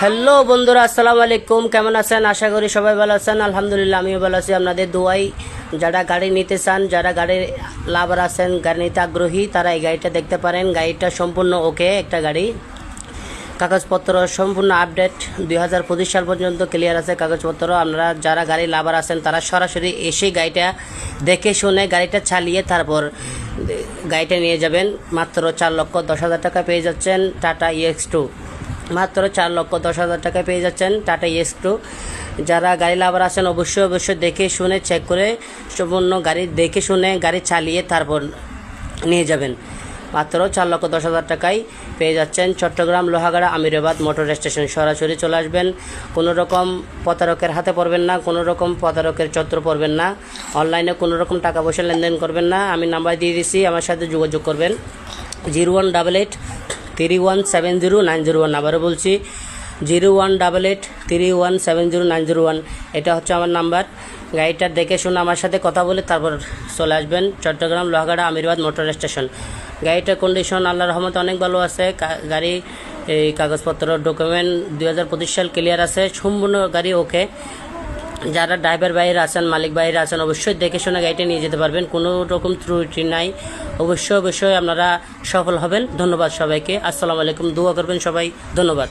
Hello বন্ধুরা, আসসালামু আলাইকুম। কেমন আছেন? আশা করি সবাই ভালো আছেন। আলহামদুলিল্লাহ আমিও ভালো আছি। আপনাদের দোয়াই। যারা গাড়ি নিতে চান, যারা গাড়ির লাভার আছেন, গাড়ি নিতে আগ্রহী, তারা এই গাড়িটা দেখতে পারেন। গাড়িটা সম্পূর্ণ ওকে একটা গাড়ি। কাগজপত্র সম্পূর্ণ আপডেট, 2025 সাল পর্যন্ত ক্লিয়ার আছে কাগজপত্র। আপনারা যারা গাড়ি লাভার আছেন তারা সরাসরি এসে গাড়িটা দেখে শুনে গাড়িটা চালিয়ে তারপর গাড়িটা নিয়ে যাবেন। মাত্র 4,10,000 টাকা পেয়ে যাচ্ছেন টাটা EX2। মাত্র 4,10,000 টাকা পেয়ে যাচ্ছেন টাটা EX2। যারা গাড়ি লাভার আছেন অবশ্যই দেখে শুনে চেক করে সম্পূর্ণ গাড়ি দেখে শুনে গাড়ি চালিয়ে তারপর নিয়ে যাবেন। মাত্র 4,10,000 টাকায় পেয়ে যাচ্ছেন চট্টগ্রাম লোহাগাড়া আমিরাবাদ মোটর স্টেশন। সরাসরি চলে আসবেন। কোনো রকম প্রতারকের হাতে পড়বেন না, কোনো রকম প্রতারকের চত্বর পড়বেন না, অনলাইনে কোনো রকম টাকা পয়সা লেনদেন করবেন না। আমি নাম্বার দিয়ে দিচ্ছি, আমার সাথে যোগাযোগ করবেন 018831709001। আবারও বলছি 018831709001। এটা হচ্ছে আমার নাম্বার। গাড়িটা দেখে শুনে আমার সাথে কথা বলে তারপর চলে আসবেন চট্টগ্রাম লোহাগাড়া আমিরাবাদ মোটর স্টেশন। গাড়িটার কন্ডিশন আল্লাহর রহমতে অনেক ভালো আছে। গাড়ি এই কাগজপত্র ডকুমেন্ট 2025 সাল ক্লিয়ার আছে, সম্পূর্ণ গাড়ি ওকে। যারা ড্রাইভার বাইরে আছেন, মালিক বাইরে আছেন, অবশ্যই দেখে শুনে গাড়িটা নিয়ে যেতে পারবেন। কোনো রকম ত্রুটি নাই। অবশ্যই আপনারা সফল হবেন। ধন্যবাদ সবাইকে। আসসালামু আলাইকুম। দোয়া করবেন সবাই। ধন্যবাদ।